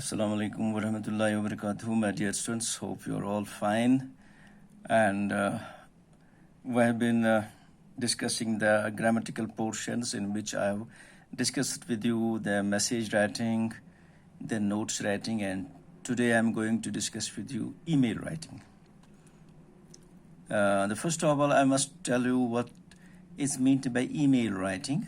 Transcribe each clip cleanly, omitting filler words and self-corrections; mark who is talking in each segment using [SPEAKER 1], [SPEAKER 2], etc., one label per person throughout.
[SPEAKER 1] Assalamu alaikum wa rahmatullahi wa barakatuh. My dear students, hope you're all fine. And we have been discussing the grammatical portions in which I've discussed with you the message writing, the notes writing, and today I'm going to discuss with you email writing. The first of all, I must tell you what is meant by email writing.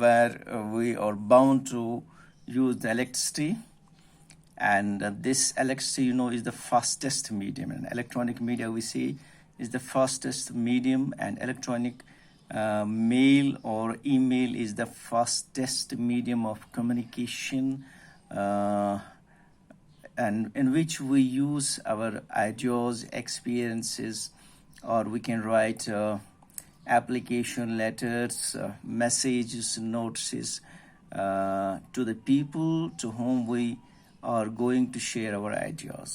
[SPEAKER 1] where we are bound to use the electricity, and this electricity is the fastest medium, and electronic media we see is the fastest medium, and electronic mail or email is the fastest medium of communication, and in which we use our ideas, experiences, or we can write application letters, messages, notes to the people to whom we are going to share our ideas,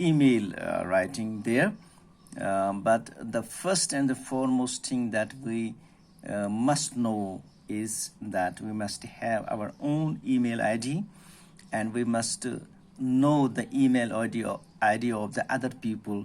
[SPEAKER 1] email writing there. But the first and the foremost thing that we must know is that we must have our own email ID, and we must know the email ID of the other people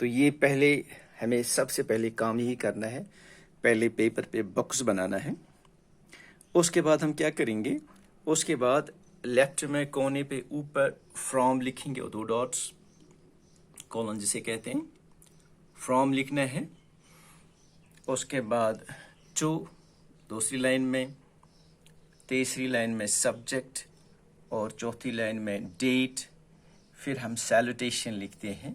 [SPEAKER 1] تو یہ پہلے ہمیں سب سے پہلے کام یہی کرنا ہے، پہلے پیپر پہ باکس بنانا ہے. اس کے بعد ہم کیا کریں گے، اس کے بعد لیفٹ میں کونے پہ اوپر فرام لکھیں گے، 2 ڈاٹس کولن جسے کہتے ہیں، فرام لکھنا ہے. اس کے بعد ٹو دوسری لائن میں، تیسری لائن میں سبجیکٹ، اور چوتھی لائن میں ڈیٹ. پھر ہم سیلوٹیشن لکھتے ہیں،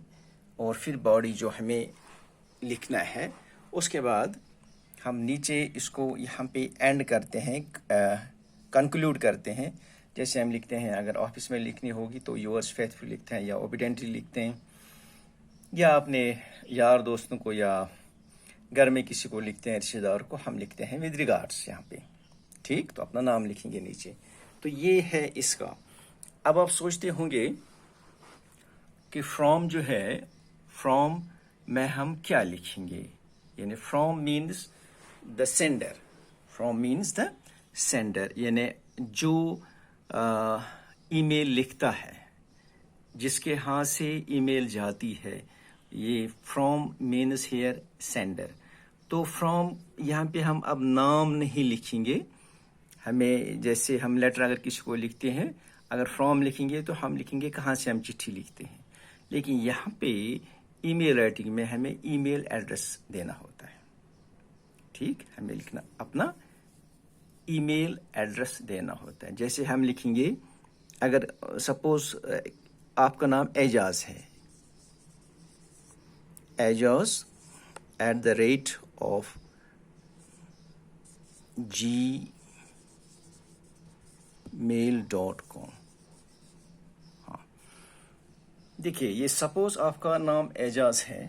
[SPEAKER 1] اور پھر باڈی جو ہمیں لکھنا ہے. اس کے بعد ہم نیچے اس کو یہاں پہ اینڈ کرتے ہیں، کنکلوڈ کرتے ہیں. جیسے ہم لکھتے ہیں، اگر آفس میں لکھنی ہوگی تو یورز فیتھفل لکھتے ہیں، یا اوبیڈینٹلی لکھتے ہیں، یا اپنے یار دوستوں کو یا گھر میں کسی کو لکھتے ہیں، رشتہ دار کو ہم لکھتے ہیں ود ریگارڈس یہاں پہ. ٹھیک، تو اپنا نام لکھیں گے نیچے. تو یہ ہے اس کا. اب آپ سوچتے ہوں گے کہ فرام جو ہے، فرام میں ہم کیا لکھیں گے. یعنی from means the sender, from means the sender, یعنی جو ای میل لکھتا ہے، جس کے ہاتھ سے ای میل جاتی ہے، یہ فرام مینس ہیئر سینڈر. تو فرام یہاں پہ ہم اب نام نہیں لکھیں گے. ہمیں جیسے ہم لیٹر اگر کسی کو لکھتے ہیں، اگر فرام لکھیں گے تو ہم لکھیں گے کہاں سے ہم چٹھی لکھتے ہیں. لیکن یہاں پہ ای میل رائٹنگ میں ہمیں ای میل ایڈریس دینا ہوتا ہے. ٹھیک، ہمیں لکھنا اپنا ای میل ایڈریس دینا ہوتا ہے. جیسے ہم لکھیں گے، اگر سپوز آپ کا نام اعجاز ہے، اعجاز @of gmail.com. ہاں، دیکھیے، یہ سپوز آپ کا نام اعجاز ہے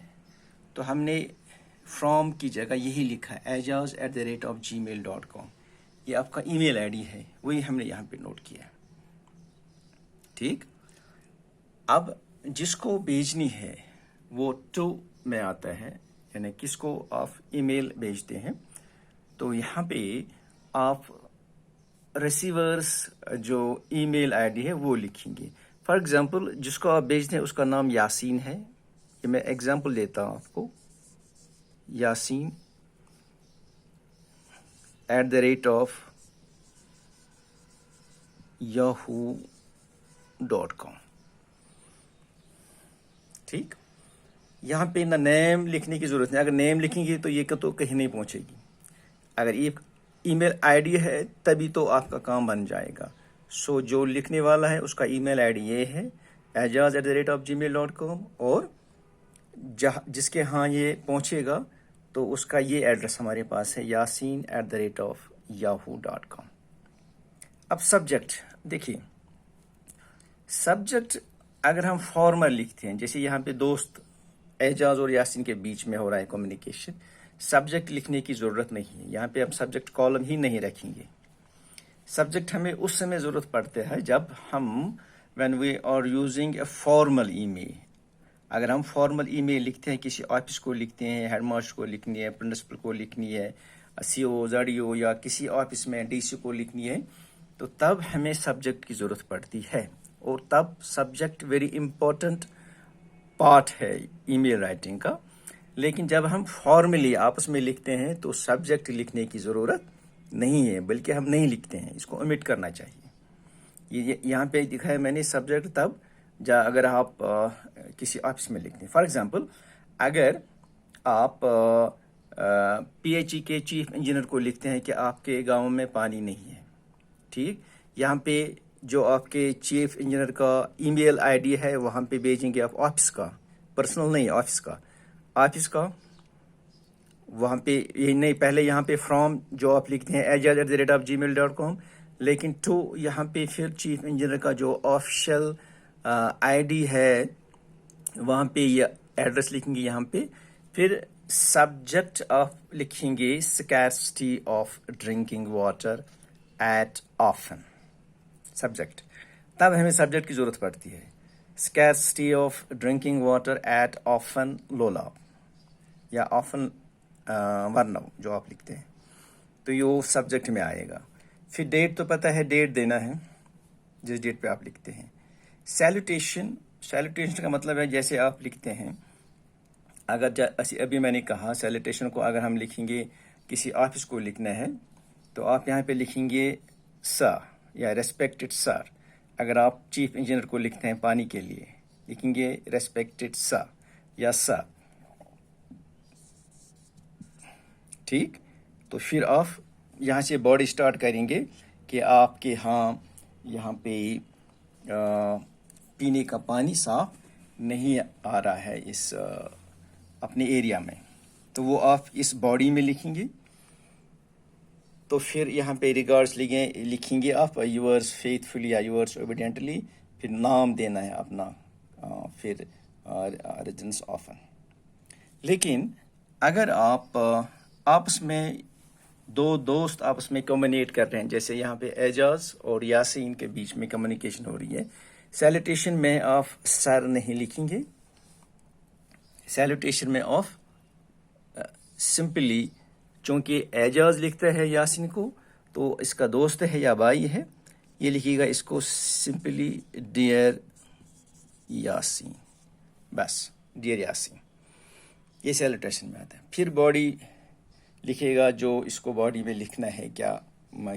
[SPEAKER 1] تو ہم نے فرام کی جگہ یہی لکھا ہے، اعجاز @of gmail.com. یہ آپ کا ای میل آئی ڈی ہے، وہی ہم نے یہاں پہ نوٹ کیا ہے. ٹھیک، اب جس کو بھیجنی ہے وہ ٹو میں آتا ہے، یعنی کس کو آپ ای میل بھیجتے ہیں. تو یہاں پہ آپ ریسیورس جو ای میل آئی ڈی ہے وہ لکھیں گے. فار ایگزامپل، جس کو آپ بھیجتے ہیں اس کا نام یاسین ہے. یہ میں ایگزامپل دیتا ہوں آپ کو. Yasin @of yahoo.com. ٹھیک، یہاں پہ نہ نیم لکھنے کی ضرورت نہیں. اگر نیم لکھیں گے تو یہ تو کہیں نہیں پہنچے گی. اگر ایک ای میل آئی ڈی ہے تبھی تو آپ کا کام بن جائے گا. سو جو لکھنے والا ہے اس کا ای میل آئی ڈی یہ ہے، اعجاز @of gmail.com، اور جس کے ہاں یہ پہنچے گا تو اس کا یہ ایڈریس ہمارے پاس ہے، یاسین @of yahoo.com. اب سبجیکٹ دیکھیے، سبجیکٹ اگر ہم فارمل لکھتے ہیں، جیسے یہاں پہ دوست اعجاز اور یاسین کے بیچ میں ہو رہا ہے کمیونیکیشن، سبجیکٹ لکھنے کی ضرورت نہیں ہے. یہاں پہ ہم سبجیکٹ کالم ہی نہیں رکھیں گے. سبجیکٹ ہمیں اس سمے ضرورت پڑتے ہے جب ہم when we are using a formal email. اگر ہم فارمل ای میل لکھتے ہیں، کسی آفس کو لکھتے ہیں، ہیڈ ماسٹر کو لکھنی ہے، پرنسپل کو لکھنی ہے، سی او زڈ او، یا کسی آفس میں ڈی سی کو لکھنی ہے، تو تب ہمیں سبجیکٹ کی ضرورت پڑتی ہے. اور تب سبجیکٹ ویری امپورٹنٹ پارٹ ہے ای میل رائٹنگ کا. لیکن جب ہم فارملی آپس میں لکھتے ہیں تو سبجیکٹ لکھنے کی ضرورت نہیں ہے، بلکہ ہم نہیں لکھتے ہیں، اس کو omit کرنا چاہیے. یہاں پہ دکھایا میں نے سبجیکٹ تب اگر آپ کسی آفس میں لکھتے ہیں. فار ایگزامپل، اگر آپ پی ایچ ای کے چیف انجینئر کو لکھتے ہیں کہ آپ کے گاؤں میں پانی نہیں ہے. ٹھیک، یہاں پہ جو آپ کے چیف انجینئر کا ای میل آئی ڈی ہے وہاں پہ بھیجیں گے آپ آفس کا، پرسنل نہیں، آفس کا وہاں پہ یہ نہیں. پہلے یہاں پہ فرام جو آپ لکھتے ہیں اعجاز @of gmail.com، لیکن ٹو یہاں پہ پھر چیف انجینئر کا جو آفیشیل آئی ڈی ہے وہاں پہ یہ ایڈریس لکھیں گے. یہاں پہ پھر سبجیکٹ آپ لکھیں گے scarcity of drinking water at Afan. Subject, تب ہمیں سبجیکٹ کی ضرورت پڑتی ہے. Scarcity of drinking water at Afan Lolab, یا آفن ورنو جو آپ لکھتے ہیں، تو یہ سبجیکٹ میں آئے گا. پھر ڈیٹ تو پتہ ہے، ڈیٹ دینا ہے جس ڈیٹ پہ آپ لکھتے ہیں. سیلوٹیشن کا مطلب ہے جیسے آپ لکھتے ہیں اگر ابھی میں نے کہا سیلوٹیشن کو اگر ہم لکھیں گے کسی آفس کو لکھنا ہے تو آپ یہاں پہ لکھیں گے سر یا ریسپیکٹڈ سر. اگر آپ چیف انجینئر کو لکھتے ہیں پانی کے لیے لکھیں گے ریسپیکٹڈ سر یا سر. ٹھیک. تو پھر آپ یہاں سے باڈی اسٹارٹ کریں گے کہ آپ کے یہاں پہ پینے کا پانی صاف نہیں آ رہا ہے اس اپنے ایریا میں. تو وہ آپ اس باڈی میں لکھیں گے. تو پھر یہاں پہ ریگارڈس لکھیں گے آپ یورس فیتھفلی یا یورس اوبیڈینٹلی. پھر نام دینا ہے اپنا پھر ریزنس آفن. لیکن اگر آپ آپس میں دو دوست آپس میں کمیونیٹ کر رہے ہیں، جیسے یہاں پہ اعجاز اور یاسین کے بیچ میں کمیونیکیشن ہو رہی ہے، سیلوٹیشن میں آپ سر نہیں لکھیں گے. سیلوٹیشن میں آپ سمپلی، چونکہ اعجاز لکھتا ہے یاسین کو تو اس کا دوست ہے یا بھائی ہے، یہ لکھے گا اس کو سمپلی ڈیئر یاسین، بس ڈیئر یاسین. یہ سیلوٹیشن میں آتا ہے. پھر باڈی لکھے گا جو اس کو باڈی میں لکھنا ہے، کیا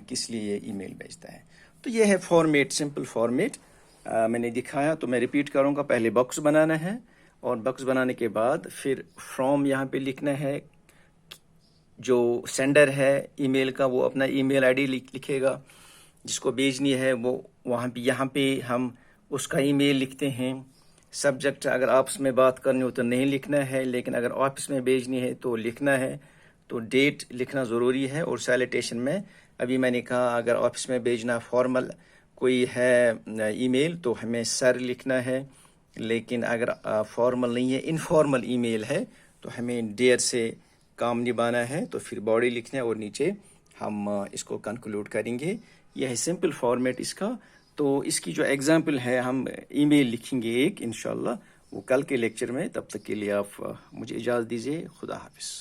[SPEAKER 1] کس لیے یہ ای میل بھیجتا ہے. تو یہ ہے فارمیٹ، سمپل فارمیٹ میں نے دکھایا. تو میں ریپیٹ کروں گا. پہلے باکس بنانا ہے اور باکس بنانے کے بعد پھر فرام یہاں پہ لکھنا ہے. جو سینڈر ہے ای میل کا وہ اپنا ای میل آئی ڈی لکھے گا، جس کو بھیجنی ہے وہ وہاں پہ یہاں پہ ہم اس کا ای میل لکھتے ہیں. سبجیکٹ اگر آپس میں بات کرنی ہو تو نہیں لکھنا ہے، لیکن اگر آفس میں بھیجنی ہے تو لکھنا ہے. تو ڈیٹ لکھنا ضروری ہے. اور سیلوٹیشن میں ابھی میں نے کہا اگر آفس میں بھیجنا فارمل کوئی ہے ای میل تو ہمیں سر لکھنا ہے، لیکن اگر فارمل نہیں ہے، انفارمل ای میل ہے تو ہمیں ڈیئر سے کام نبھانا ہے. تو پھر باڈی لکھنا ہے اور نیچے ہم اس کو کنکلوڈ کریں گے. یہ ہے سمپل فارمیٹ اس کا. تو اس کی جو ایگزامپل ہے ہم ای میل لکھیں گے ایک انشاءاللہ، وہ کل کے لیکچر میں. تب تک کے لیے آپ مجھے اجازت دیجیے. خدا حافظ.